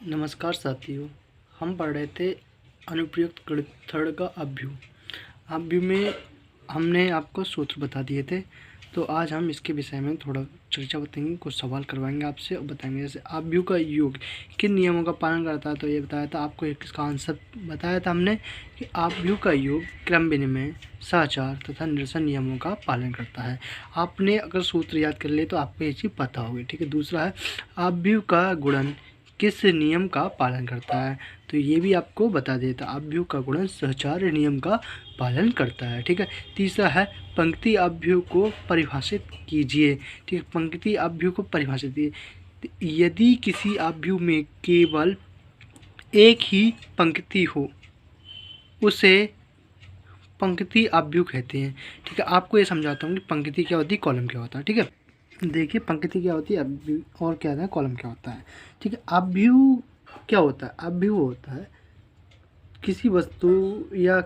नमस्कार साथियों। हम पढ़ रहे थे अनुप्रयुक्त गणित थर्ड का अभ्यू में हमने आपको सूत्र बता दिए थे। तो आज हम इसके विषय में थोड़ा चर्चा बताएंगे, कुछ सवाल करवाएंगे आपसे और बताएंगे जैसे अभ्यू का योग किन नियमों का पालन करता है। तो ये बताया था आपको, इसका आंसर बताया था हमने कि अभ्यू का योग क्रम विनिमय, सदाचार तथा निरसन नियमों का पालन करता है। आपने अगर सूत्र याद कर ले तो आपको ये चीज़ पता होगी, ठीक है। दूसरा है अभ्यू का गुणन किस नियम का पालन करता है, तो ये भी आपको बता देता। अभ्यू का गुणन सहचार्य नियम का पालन करता है, ठीक है। तीसरा है पंक्ति अभ्यू को परिभाषित कीजिए, ठीक है। पंक्ति अभ्यू को परिभाषित कीजिए। यदि किसी अभ्यू में केवल एक ही पंक्ति हो उसे पंक्ति अभ्यू कहते हैं, ठीक है। आपको ये समझाता हूँ कि पंक्ति क्या होती है, कॉलम क्या होता है, ठीक है। देखिए पंक्ति क्या होती है, अभ्यू और क्या है, कॉलम क्या होता है, ठीक है। अभ्यू क्या होता है, अभ्यू होता है किसी वस्तु या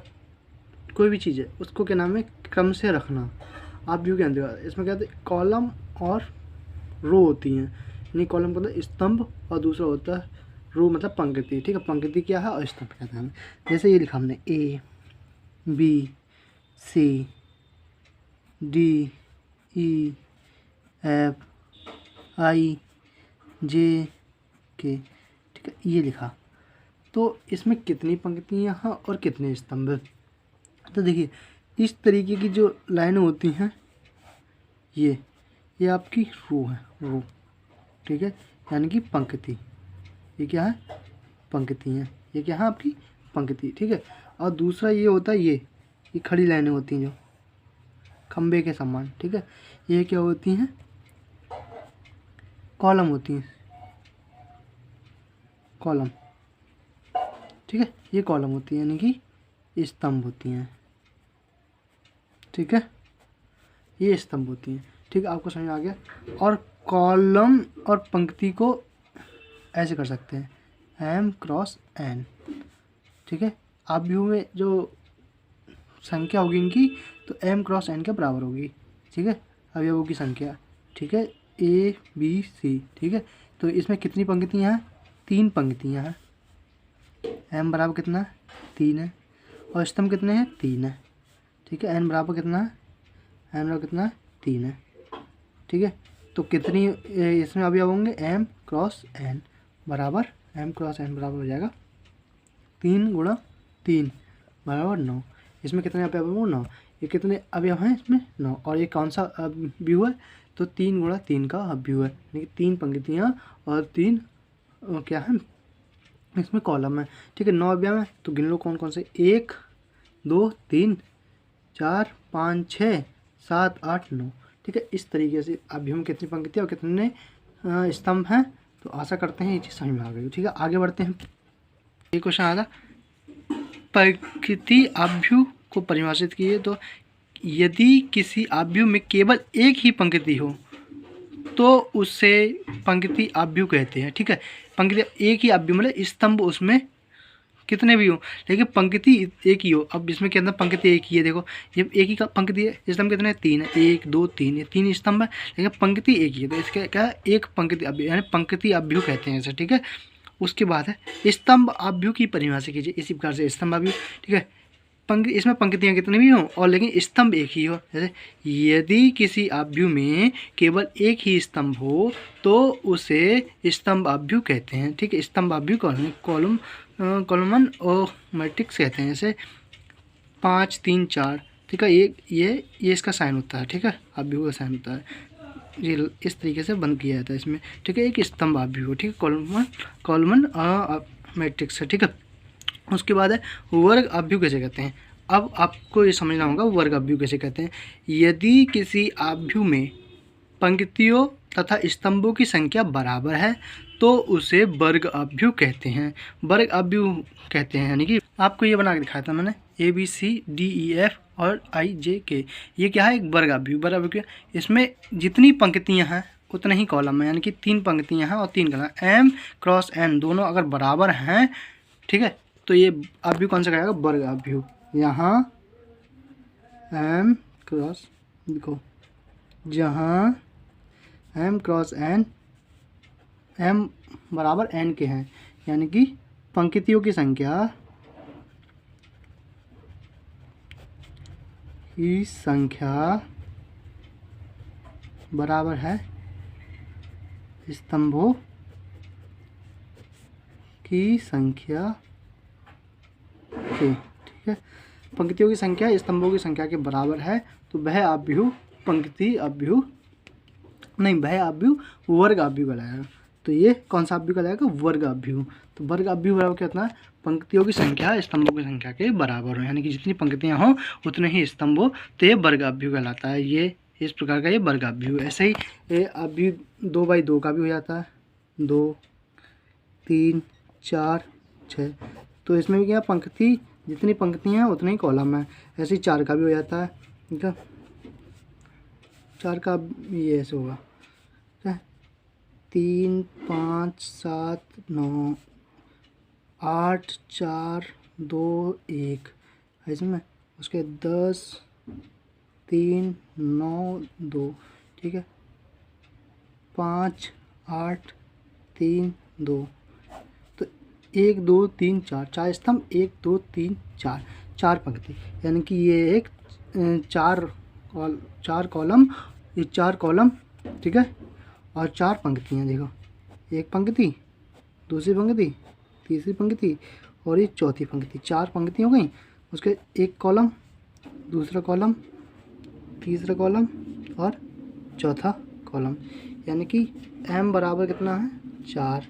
कोई भी चीज़ है उसको क्या नाम है, क्रम से रखना। अभ्यू के अंतर्गत इसमें क्या होता है, कॉलम और रो होती हैं। यानी कॉलम का मतलब स्तंभ और दूसरा होता है रो मतलब पंक्ति, ठीक है। पंक्ति क्या है और स्तंभ क्या है। जैसे ये लिखा हमने A B C D E F I J K, ठीक है, ये लिखा। तो इसमें कितनी पंक्तियाँ हैं और कितने स्तंभ। तो देखिए इस तरीके की जो लाइनें होती हैं ये आपकी रो है, रो, ठीक है, यानी कि पंक्ति। ये क्या है, पंक्ति है। ये क्या है आपकी पंक्ति, ठीक है। और दूसरा ये होता है ये खड़ी लाइनें होती हैं जो खंबे के समान, ठीक है। ये क्या होती हैं, कॉलम होती हैं, कॉलम, ठीक है। ये कॉलम होती है यानी कि स्तंभ होती हैं, ठीक है। ये स्तंभ होती हैं, ठीक है। आपको समझ आ गया। और कॉलम और पंक्ति को ऐसे कर सकते हैं एम क्रॉस एन, ठीक है। अभ्यू में जो संख्या होगी इनकी तो एम क्रॉस एन के बराबर होगी, ठीक है, अवयवों की संख्या, ठीक है, ए बी सी, ठीक है। तो इसमें कितनी पंक्तियाँ हैं, 3 पंक्तियाँ हैं। एम बराबर कितना है, 3 है। और स्तंभ कितने हैं, 3 है, ठीक है। एन बराबर कितना है, एन बराबर कितना है, 3 है, ठीक है। तो कितनी इसमें अवयव होंगे, एम क्रॉस एन बराबर, एम क्रॉस एन बराबर हो जाएगा 3 गुणा 3 बराबर 9। इसमें कितने अवयव होंगे, 9। ये कितने अवयव हैं इसमें, 9। और ये कौन सा अभ्यू है, तो 3 गुणा 3 का अभ्यू है, यानी कि 3 पंक्तियाँ और 3 क्या है इसमें कॉलम है, ठीक है। 9 अवयव है तो गिन लो कौन कौन से, 1 2 3 4 5 6 7 8 9, ठीक है। इस तरीके से अभ्यू में कितनी पंक्तियाँ और कितने स्तंभ हैं। तो आशा करते हैं ये चीज़ समझ में आ गई, ठीक है। आगे बढ़ते हैं। ये क्वेश्चन आता पंक्ति अभ्यू को परिभाषित किए। तो यदि किसी अभ्यू में केवल एक ही पंक्ति हो तो उसे पंक्ति अभ्यू कहते हैं, ठीक है। पंक्ति एक ही अभ्यू मतलब स्तंभ उसमें कितने भी हो लेकिन पंक्ति एक ही हो। अब इसमें क्या पंक्ति एक ही है, देखो ये एक ही का पंक्ति है, स्तंभ कितने, 3 है, 1 2 3, ये 3 स्तंभ है लेकिन पंक्ति एक ही है। तो इसका क्या है, एक पंक्ति अभ्यू यानी पंक्ति अभ्यू कहते हैं इसे, ठीक है। उसके बाद है स्तंभ अभ्यू की परिभाषा कीजिए। इसी प्रकार से स्तंभ अभ्यू, ठीक है, इसमें पंक्तियाँ कितनी भी हों और लेकिन स्तंभ एक ही हो। जैसे यदि किसी अभ्यू में केवल एक ही स्तंभ हो तो उसे स्तंभ अभ्यू कहते हैं, ठीक है। स्तंभ अभ्यू कॉलमन और मैट्रिक्स कहते हैं। जैसे 5 3 4, ठीक है। ये इसका साइन होता है, ठीक है, अभ्यू का साइन होता है। ये इस तरीके से बंद किया जाता है इसमें, ठीक है। एक स्तंभ अभ्यू हो, ठीक है, कॉलमन मैट्रिक्स है, ठीक है। उसके बाद है वर्ग अभ्यू कैसे कहते हैं। अब आपको ये समझना होगा वर्ग अभ्यू कैसे कहते हैं। यदि किसी अभ्यू में पंक्तियों तथा स्तंभों की संख्या बराबर है तो उसे वर्ग अभ्यू कहते हैं। वर्ग अभ्यू कहते हैं यानी कि आपको ये बना के दिखाया था मैंने, A B C D E F और आई जे के, ये क्या है, एक वर्ग अभ्यू। वर्ग अभ्यू इसमें जितनी पंक्तियाँ हैं उतना ही कॉलम है, यानी कि 3 पंक्तियाँ हैं और 3 कॉलम। एम क्रॉस एन दोनों अगर बराबर हैं, ठीक है, तो ये अभ्यू कौन सा कहेगा, वर्ग अभ्यू। यहाँ एम क्रॉस, देखो जहाँ एम क्रॉस एन, एम बराबर एन के हैं यानी कि पंक्तियों की संख्या बराबर है स्तंभों की संख्या के। ठीक है, पंक्तियों की संख्या स्तंभों की संख्या के बराबर है तो वह आव्यूह पंक्ति आव्यूह नहीं, वह आव्यूह वर्ग आव्यूह कहलाएगा। तो ये कौन सा आव्यूह कहलाएगा? वर्ग आव्यूह। तो वर्ग आव्यूह बराबर कितना है? पंक्तियों की संख्या स्तंभों की संख्या के बराबर हो, यानी कि जितनी पंक्तियां हों उतने ही स्तंभ हो, तो ये वर्ग आव्यूह कहलाता है। ये इस प्रकार का ये वर्ग आव्यूह। ऐसे ही ये आव्यूह 2x2 का भी हो जाता है, 2 3 4 6। तो इसमें भी क्या, पंक्ति जितनी पंक्तियां हैं उतने ही कॉलम है। ऐसे ही 4 का भी हो जाता है। ठीक है, 4 का ये ऐसे होगा 3 5 7 9 8 4 2 1 इसमें, उसके 10 3 9 2। ठीक है, 5 8 3 2। तो 1 2 3 4, 4 स्तंभ, 1 2 3 4, 4 पंक्ति, यानी कि ये एक 4 कॉलम, ये 4 कॉलम। ठीक है, और 4 पंक्तियाँ। देखो, एक पंक्ति, दूसरी पंक्ति, तीसरी पंक्ति और ये चौथी पंक्ति। 4 पंक्ति हो गई, उसके एक कॉलम, दूसरा कॉलम, तीसरा कॉलम और चौथा कॉलम, यानी कि m बराबर कितना है? 4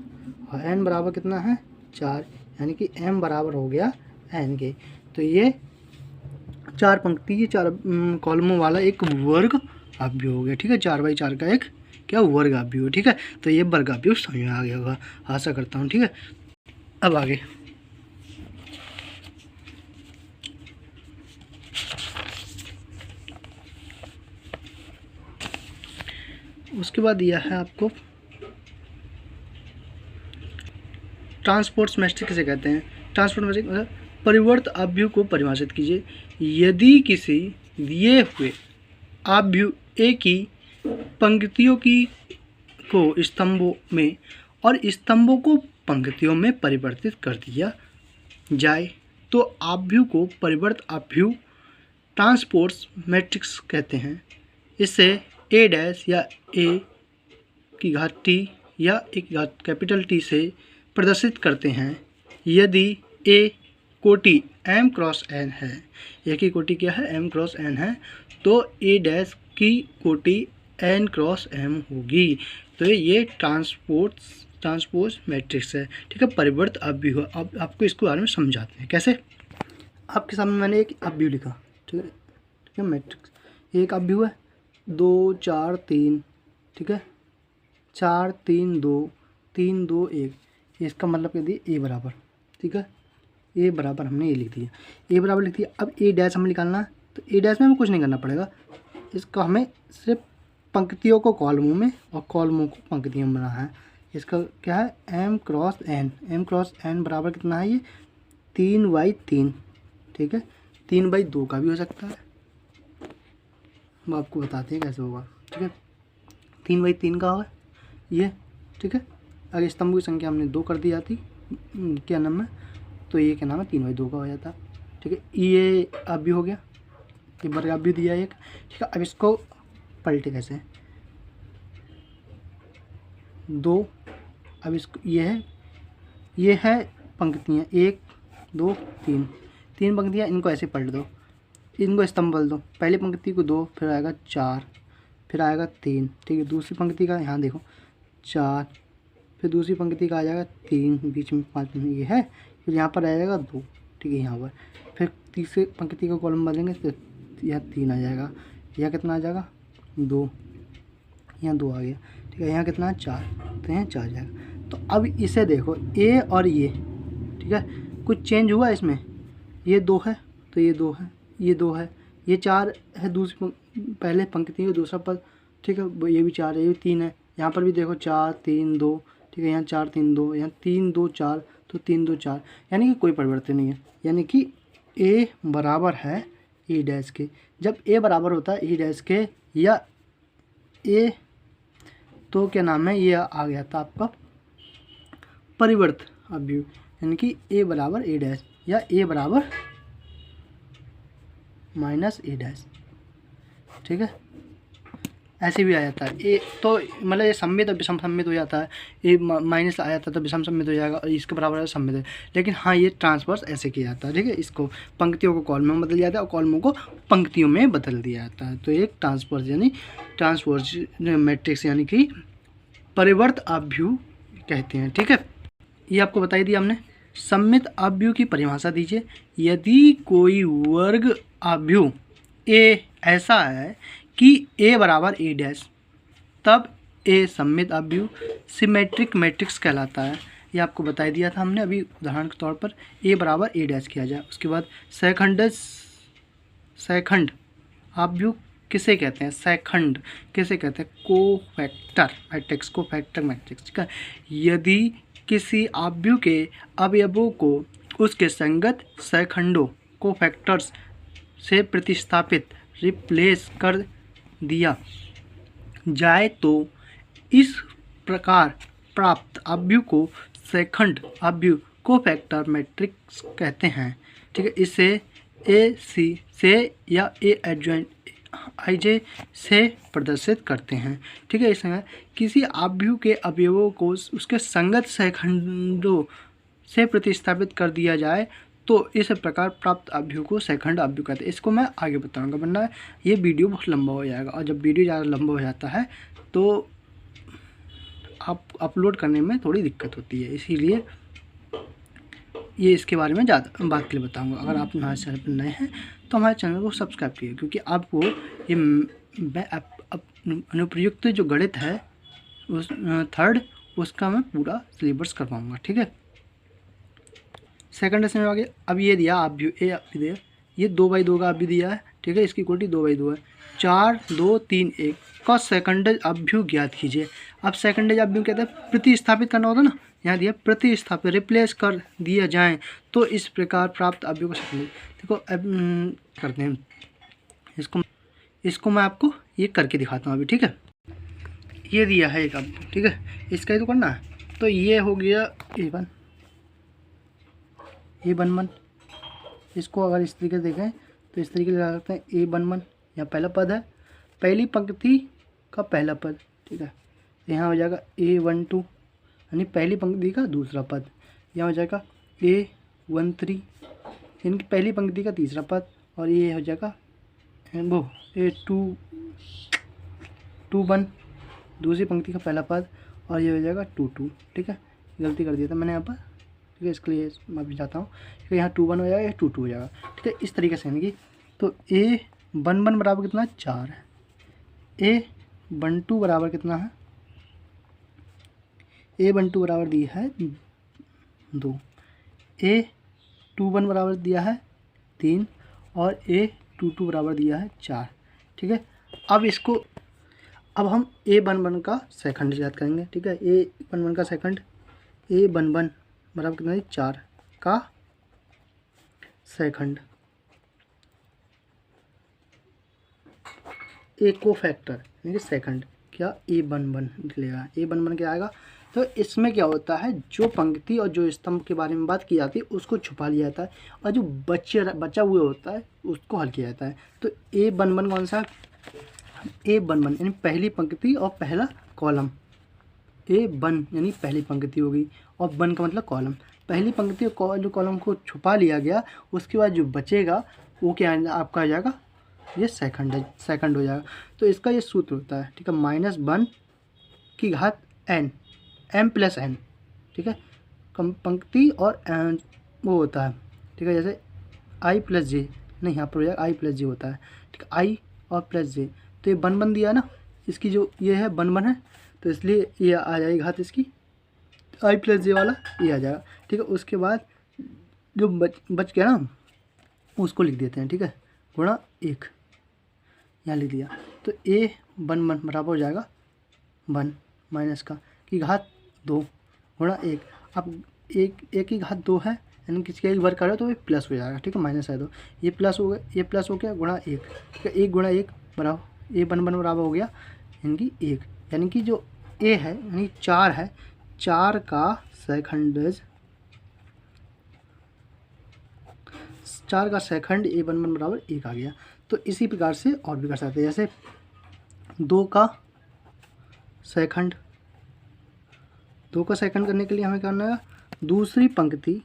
और n बराबर कितना है? 4, यानी कि m बराबर हो गया n के। तो ये 4 पंक्ति, ये 4 कॉलमों वाला एक वर्ग आव्यूह हो गया। ठीक है, 4x4 का एक क्या, वर्ग आव्यूह। ठीक है, तो ये वर्ग आव्यूह समझ में आ गया होगा, आशा करता हूँ। ठीक है, अब आगे उसके बाद दिया है आपको ट्रांसपोर्ट मैट्रिक्स किसे कहते हैं? ट्रांसपोर्ट मैट्रिक्स मतलब परिवर्त आव्यूह को परिभाषित कीजिए। यदि किसी दिए हुए आव्यूह ए की पंक्तियों की को स्तंभों में और स्तंभों को पंक्तियों में परिवर्तित कर दिया जाए तो आव्यूह को परिवर्त आव्यूह ट्रांसपोर्ट मैट्रिक्स कहते हैं। इसे ए डैश या ए की घात टी या एक घात कैपिटल टी से प्रदर्शित करते हैं। यदि ए कोटि m क्रॉस n है, ए की कोटि क्या है? m क्रॉस n है, तो ए डैश की कोटि n क्रॉस m होगी। तो ये ट्रांसपोज मैट्रिक्स है। ठीक है, परिवर्त आव्यूह। अब आपको इसके बारे में समझाते हैं कैसे। आपके सामने मैंने एक आव्यूह लिखा। ठीक है, ठीक है, मैट्रिक्स एक आव्यूह है, 2 4 3। ठीक है, 4 3 2 3 2 1। इसका मतलब कह दिए ए बराबर। ठीक है, ए बराबर हमने ये लिख दिया, ए बराबर लिख दिया। अब ए डैश हमें निकालना है, तो ए डैश में हमें कुछ नहीं करना पड़ेगा, इसका हमें सिर्फ पंक्तियों को कॉलमों में और कॉलमों को पंक्तियों में बनाना है। इसका क्या है? m cross n। m cross n बराबर कितना है? ये 3/3। ठीक है, 3/2 का भी हो सकता है, हम आपको बताते हैं कैसे होगा। ठीक है, 3/3 का होगा ये। ठीक है, अगर स्तंभ की संख्या हमने 2 कर दी जाती क्या नाम है, तो ये क्या नाम है? 3/2 का हो जाता। ठीक है, ये अब भी हो गया, ये वर्ग भी दिया एक। ठीक है, अब इसको पलटे कैसे? 2, अब इसको ये है पंक्तियाँ 1 2 3, 3 पंक्तियाँ, इनको ऐसे पलट दो, इनको स्तंभ बोल दो। पहली पंक्ति को 2, फिर आएगा 4, फिर आएगा 3। ठीक है, दूसरी पंक्ति का यहाँ देखो 4, फिर दूसरी पंक्ति का आ जाएगा 3, बीच में 5 में ये है, फिर यहाँ पर आ जाएगा 2। ठीक है, यहाँ पर फिर तीसरी पंक्ति का कॉलम बदलेंगे तो यहाँ 3 आ जाएगा, यहाँ कितना आ जाएगा 2, यहाँ 2 आ गया। ठीक है, यहाँ कितना है 4, तो यहाँ 4 आ जाएगा। तो अब इसे देखो ए और ये, ठीक है, कुछ चेंज हुआ इसमें, ये 2 है तो ये 2 है, ये 2 है, ये 4 है दूसरी पहले पंक्ति में दूसरा पद। ठीक है, ये भी 4 है, ये भी 3 है, यहाँ पर भी देखो 4 3 2। ठीक है, यहाँ 4 3 2, यहाँ 3 2 4, तो 3 2 4, यानी कि कोई परिवर्तन नहीं है, यानी कि ए बराबर है ई डैश के। जब ए बराबर होता है ई डैश के या ए, तो क्या नाम है, ये आ गया था आपका परिवर्त अवयव, यानी कि ए बराबर ए डैश या ए बराबर माइनस ए डैश, ठीक है, ऐसे भी आ जाता है। ए तो मतलब ये सम्मित और विषम सम्मित हो जाता है, ए माइनस आ जाता है तो विषम सम्मित हो जाएगा और इसके बराबर सम्मित है। लेकिन हाँ, ये ट्रांसवर्स ऐसे किया जाता है, ठीक है, इसको पंक्तियों को कॉलमों में बदल जाता है और कॉलमों को पंक्तियों में बदल दिया जाता है। तो एक ट्रांसवर्स यानी ट्रांसवर्स मैट्रिक्स यानी कि परिवर्त अवयव कहते हैं, ठीक है। ये आपको बताई दिया हमने। सम्मित अवयव की परिभाषा दीजिए। यदि कोई वर्ग अवयव ए ऐसा है कि ए बराबर ए डैश, तब ए सम्मित अवयव सिमेट्रिक मैट्रिक्स कहलाता है। ये आपको बताई दिया था हमने अभी उदाहरण के तौर पर। ए बराबर ए डैश किया जाए, उसके बाद सैखंड अवयव किसे कहते हैं? सैखंड किसे कहते हैं? कोफैक्टर मैट्रिक्स, कोफैक्टर मैट्रिक्स, ठीक है। यदि किसी अवयव के अवयवों को उसके संगत सैखंडों कोफैक्टर्स से प्रतिस्थापित रिप्लेस कर दिया जाए तो इस प्रकार प्राप्त अवयव को सैखंड अवयव कोफैक्टर मैट्रिक्स कहते हैं, ठीक है। इसे ए सी से या ए एडजॉइंट आई जे से प्रदर्शित करते हैं, ठीक है। इसमें किसी अवयव के अवयवों को उसके संगत सैखंडों से प्रतिस्थापित कर दिया जाए तो इस प्रकार प्राप्त अवयव को सैखंड अवयव कहते हैं। इसको मैं आगे बताऊंगा, वरना ये वीडियो बहुत लंबा हो जाएगा और जब वीडियो ज़्यादा लंबा हो जाता है तो आप अपलोड करने में थोड़ी दिक्कत होती है, इसीलिए ये इसके बारे में ज़्यादा बात के लिए बताऊंगा। अगर आप हमारे चैनल पर नए हैं तो हमारे चैनल को सब्सक्राइब कीजिए, क्योंकि आपको ये अनुप्रयुक्त जो गणित है उस थर्ड उसका मैं पूरा सिलेबस करवाऊँगा, ठीक है। सेकंड इसमें आगे अब ये दिया अवयव ए अवयव, ये 2/2 का अवयव दिया है, ठीक है। इसकी क्वांटिटी 2/2 है। 4 2 3 1 का सेकंडेज अवयव ज्ञात कीजिए। अब सेकंडेज अवयव कहते हैं प्रतिस्थापित करना होता है ना, यहाँ दिया प्रतिस्थापित रिप्लेस कर दिया जाए तो इस प्रकार प्राप्त अवयव को सेकंडेज, देखो अब करते हैं इसको मैं आपको ये करके दिखाता हूँ अभी, ठीक है। ये दिया है एक अवयव, ठीक है, इसका ही तो करना है। तो ये हो गया A1 A11, इसको अगर इस तरीके से देखें तो इस तरीके से लगा सकते हैं A11, यहाँ पहला पद है, पहली पंक्ति का पहला पद, ठीक है। यहाँ हो जाएगा A12 यानी पहली पंक्ति का दूसरा पद, यहाँ हो जाएगा A13 इनकी पहली पंक्ति का तीसरा पद, और ये हो जाएगा वो A21 दूसरी पंक्ति का पहला पद, और ये हो जाएगा 22, ठीक है। गलती कर दिया था मैंने यहाँ पर, ठीक है, इसके लिए मैं भी चाहता हूँ कि यहाँ 21 हो जाएगा, या 22 हो जाएगा, ठीक है। इस तरीके से यानी कि तो A11 बराबर कितना है? 4 है। A12 बराबर कितना है? A12 बराबर दिया है 2, A21 बराबर दिया है 3 और A22 बराबर दिया है 4, ठीक है। अब हम A11 का सेकंड याद करेंगे, ठीक है। A11 का सेकंड, A11 बराबर कितना है? 4 का सेकंड, ए कोफैक्टर यानी कि सेकंड क्या A11 निकलेगा। A11 क्या आएगा? तो इसमें क्या होता है, जो पंक्ति और जो स्तंभ के बारे में बात की जाती है उसको छुपा लिया जाता है और जो बचा हुआ होता है उसको हल किया जाता है। तो A11 कौन सा? A11 यानी पहली पंक्ति और पहला कॉलम। A1 यानी पहली पंक्ति होगी और 1 का मतलब कॉलम। पहली पंक्ति और जो कॉलम को छुपा लिया गया, उसके बाद जो बचेगा वो क्या आपका आ जाएगा? ये सेकंड हो जाएगा। तो इसका ये सूत्र होता है, ठीक है, -1 की घात n, m+n, ठीक है। कम पंक्ति और वो होता है, ठीक है, जैसे i+j, नहीं यहाँ पर हो जाएगा i+j होता है, ठीक है, i और +j। तो ये 1 दिया ना, इसकी जो ये है 1 है, तो इसलिए ये आ जाएगी घात इसकी i+j वाला, ये आ जाएगा, ठीक है। उसके बाद जो बच गया ना उसको लिख देते हैं, ठीक है, गुणा 1 यहाँ लिख दिया। तो A11 बराबर हो जाएगा 1 माइनस का की घात 2 गुणा 1। अब एक की घात 2 है यानी किसी का एक वर्ग करो तो ये प्लस हो जाएगा, ठीक है, माइनस है तो ये प्लस हो गया, ये प्लस हो गया गुणा 1, ठीक है। 1 गुणा 1 बराबर A11 बराबर हो गया यानी कि 1, यानी कि जो A है यानी 4 है, 4 का सेकंडेज 4 का सेकंड A11 बराबर 1 आ गया। तो इसी प्रकार से और भी कर सकते हैं, जैसे 2 का सेकंड करने के लिए हमें करना है दूसरी पंक्ति,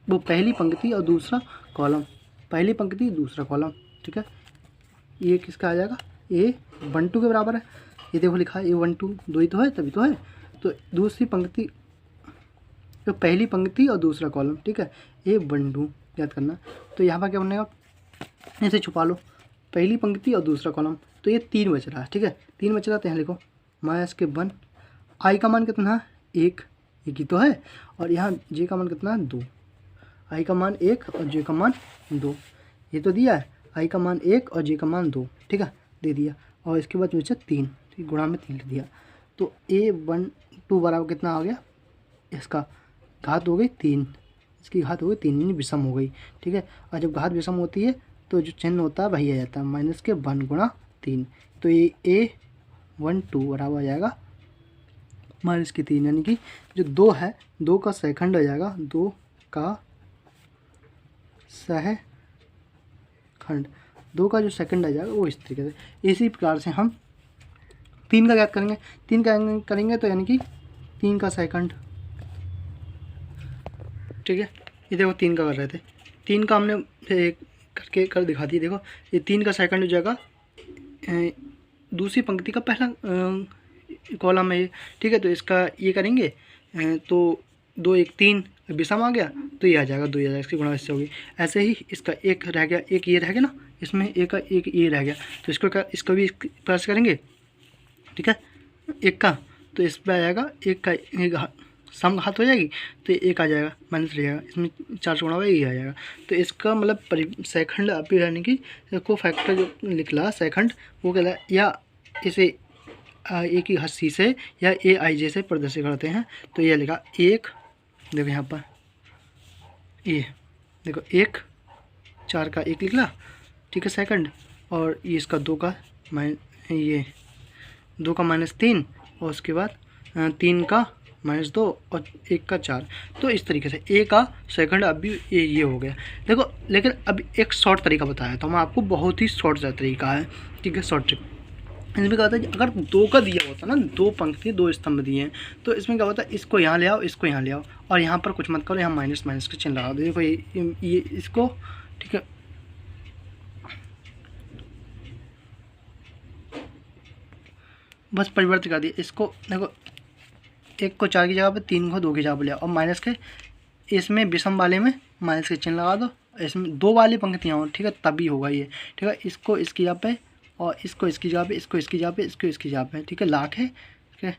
वो पहली पंक्ति और दूसरा कॉलम, पहली पंक्ति दूसरा कॉलम, ठीक है। ये किसका आ जाएगा, A12 के बराबर है। ये देखो लिखा है A12, 2 ही तो है, तभी तो है। तो दूसरी पंक्ति, तो पहली पंक्ति और दूसरा कॉलम, ठीक है, A12 याद करना। तो यहाँ पर क्या बनेगा, ऐसे छुपा लो, पहली पंक्ति और दूसरा कॉलम। तो ये 3 बच रहा है, ठीक है, 3 बच रहा है। तो यहाँ लिखो -1, आई का मान कितना है 1 ही तो है, और यहाँ जे का मान कितना है 2, आई का मान 1 और जे का मान 2, ये तो दिया है, आई का मान 1 और जे का मान 2, ठीक है, दे दिया। और इसके बाद बचा 3, गुणा में 3 लिख दिया। तो A12 बराबर कितना आ गया, इसका घात हो गई 3, इसकी घात हो गई 3, यानी विषम हो गई, ठीक है। और जब घात विषम होती है तो जो चिन्ह होता है वही आ जाता है, -1 गुणा 3। तो ये A12 बराबर आ जाएगा -3, यानी कि जो 2 है, 2 का सेकंड आ जाएगा, 2 का सहखंड, 2 का जो सेकंड आ जाएगा वो इस तरीके से। इसी प्रकार से हम 3 का ज्ञात करेंगे, 3 का करेंगे तो यानी कि 3 का सेकंड, ठीक है। ये देखो 3 का कर रहे थे, 3 का हमने करके कर दिखा दिया। देखो ये 3 का सेकंड हो जाएगा दूसरी पंक्ति का पहला कॉलम है ये, ठीक है। तो इसका ये करेंगे तो 2 1 3 विषम आ गया, तो ये आ जाएगा 2 आ जाएगा, इसकी गुणा इससे होगी। ऐसे ही इसका एक रह गया, एक ये रह गया ना, इसमें एक का एक ये रह गया, तो इसको भी प्लस करेंगे, ठीक है, 1 का। तो इस पर आ जाएगा 1 का एक सम घात हो जाएगी, तो 1 आ जाएगा, माइनस रह जाएगा, इसमें 4 से गुणा हुआ ये आ जाएगा। तो इसका मतलब सेकंड अभी यानी कि को फैक्टर जो निकला सेकंड वो कहला, या इसे एक ही हस्सी से या AIJ से प्रदर्शित करते हैं। तो ये लिखा 1, देखो यहाँ पर ये देखो 1 4 का 1 निकला, ठीक है, सेकंड। और ये इसका 2 का ये 2 का -3, और उसके बाद 3 का -2 और 1 का 4। तो इस तरीके से A का सेकंड अभी ये हो गया। देखो लेकिन अब एक शॉर्ट तरीका बताया तो मैं आपको, बहुत ही शॉर्ट तरीका है, ठीक है, शॉर्ट ट्रिक। इसमें क्या होता है, अगर 2 का दिया होता ना, 2 पंक्ति 2 स्तंभ दिए हैं, तो इसमें क्या होता है, इसको यहाँ ले आओ, इसको यहाँ ले आओ, और यहाँ पर कुछ मत करो, यहाँ माइनस के चिन्ह लगा दो। देखो ये इसको, ठीक है, बस परिवर्तित कर दिया इसको। देखो 1 को 4 की जगह पे, 3 को 2 की जगह पे ले आओ, और माइनस के इसमें विषम वाले में माइनस के चिन्ह लगा दो, इसमें 2 वाली पंक्तियाँ हो, ठीक है, तभी होगा ये, ठीक है। इसको इसकी जगह पे, और इसको इसकी जगह पे, इसको इसकी जगह पे, इसको इसकी जगह पे, ठीक है, लाख है, ठीक है,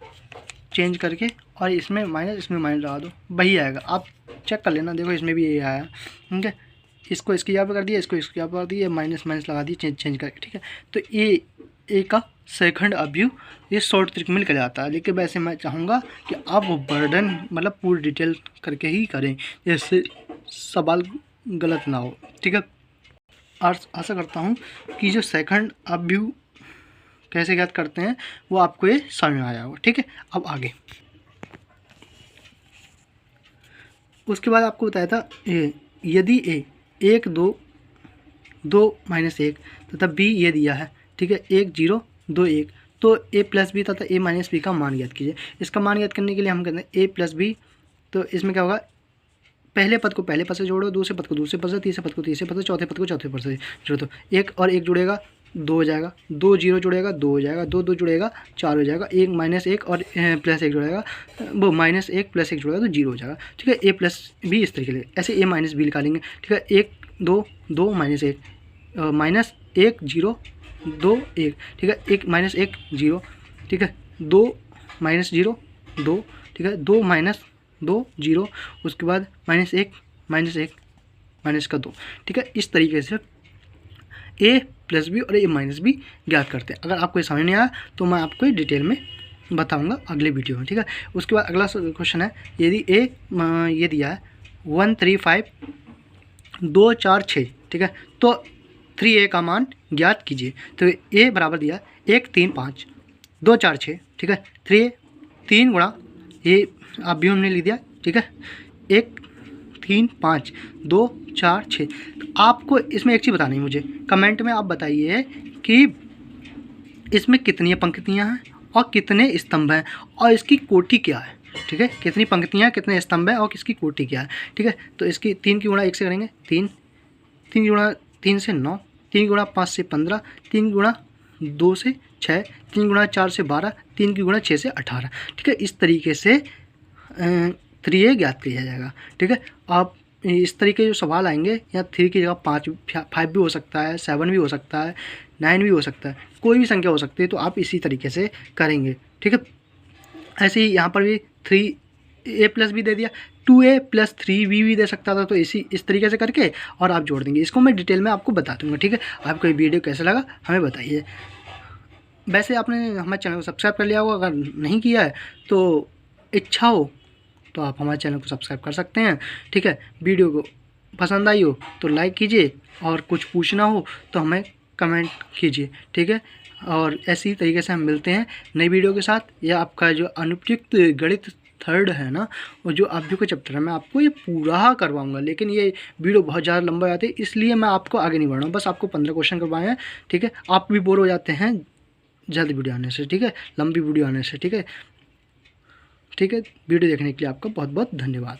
चेंज करके, और इसमें माइनस इसमें माइनस लगा दो, वही आएगा। आप चेक कर लेना, देखो इसमें भी ये आया, ठीक है। इसको इसकी जगह पे कर दिया, इसको इसकी जगह पे कर दिया, माइनस लगा दिए, चेंज करके, ठीक है। तो ये A का सेकंड अवयव ये शॉर्ट ट्रिक में निकल जाता है। लेकिन वैसे मैं चाहूँगा कि आप वो बर्डन मतलब पूरी डिटेल करके ही करें, जैसे सवाल गलत ना हो, ठीक है। आशा करता हूँ कि जो सेकंड अवयव कैसे ज्ञात करते हैं वो आपको ये समझ में आया होगा, ठीक है। अब आगे उसके बाद आपको बताया था यदि A 1 2 2 -1 तथा B ये दिया है, ठीक है, 1 0 2 1, तो A + B तथा A - B का मान ज्ञात कीजिए। इसका मान ज्ञात करने के लिए हम कहते हैं A + B, तो इसमें क्या होगा, पहले पद को पहले पद से जोड़ो, दूसरे पद को दूसरे पद से, तीसरे पद को तीसरे पद से, चौथे पद को चौथे पद से जोड़ो। तो 1 और 1 जुड़ेगा 2 हो जाएगा, 2 0 जुड़ेगा 2 हो जाएगा, 2 2 जुड़ेगा 4 हो जाएगा, 1 -1 और +1 जुड़ेगा, वो -1 + 1 जुड़ेगा तो 0 हो जाएगा, ठीक है। A + B इस तरीके से, ऐसे A - B निकालेंगे, ठीक है। 1 2 2 -1 -1 0 2 1, ठीक है, 1 -1 0, ठीक है, 2 -0 2, ठीक है, 2 -2 0, उसके बाद -1 -2, ठीक है। इस तरीके से A + B और A - B ज्ञात करते हैं। अगर आपको ये समझ नहीं आया तो मैं आपको डिटेल में बताऊंगा अगले वीडियो में, ठीक है। उसके बाद अगला क्वेश्चन है, यदि A ये दिया है 1 3 5 2 4 6, ठीक है, तो 3A का मान ज्ञात कीजिए। तो A बराबर दिया 1 3 5 2 4 6, ठीक है, 3 गुणा ये अवयव हमने लिख दिया, ठीक है, 1 3 5 2 4 6। तो आपको इसमें एक चीज़ बतानी है मुझे, कमेंट में आप बताइए कि इसमें कितनी पंक्तियाँ हैं और कितने स्तंभ हैं और इसकी कोटि क्या है। ठीक है, कितनी पंक्तियाँ कितने स्तंभ हैं और किसकी कोटि क्या है। ठीक है, तो इसकी 3 की गुणा 1 से करेंगे 3, 3 की गुणा 3 से 9, 3 की गुणा 5 से 15, 3 की गुणा 2 से 6, 3 की गुणा 4 से 12, 3 की गुणा 6 से 18। ठीक है, इस तरीके से 3a ज्ञात किया जाएगा। ठीक है, आप इस तरीके जो सवाल आएंगे या 3 की जगह 5 भी हो सकता है, 7 भी हो सकता है, 9 भी हो सकता है, कोई भी संख्या हो सकती है, तो आप इसी तरीके से करेंगे। ठीक है, ऐसे ही यहाँ पर भी 3a+ भी दे दिया, 2a + 3b भी दे सकता था, तो इस तरीके से करके और आप जोड़ देंगे। इसको मैं डिटेल में आपको बता दूंगा। ठीक है, आपको ये वीडियो कैसा लगा हमें बताइए। वैसे आपने हमारे चैनल को सब्सक्राइब कर लिया होगा, अगर नहीं किया है तो इच्छा हो तो आप हमारे चैनल को सब्सक्राइब कर सकते हैं। ठीक है, वीडियो को पसंद आई हो तो लाइक कीजिए और कुछ पूछना हो तो हमें कमेंट कीजिए। ठीक है, और ऐसी तरीके से हम मिलते हैं नई वीडियो के साथ। या आपका जो अनुपयुक्त गणित 3rd है ना, और जो अवयव के चैप्टर है, मैं आपको ये पूरा करवाऊंगा, लेकिन ये वीडियो बहुत ज़्यादा लंबा जाती है, इसलिए मैं आपको आगे नहीं बढ़ा हूँ। बस आपको 15 क्वेश्चन करवाए हैं। ठीक है, आप भी बोर हो जाते हैं जल्द वीडियो आने से। ठीक है, लंबी वीडियो आने से। ठीक है, वीडियो देखने के लिए आपका बहुत बहुत धन्यवाद।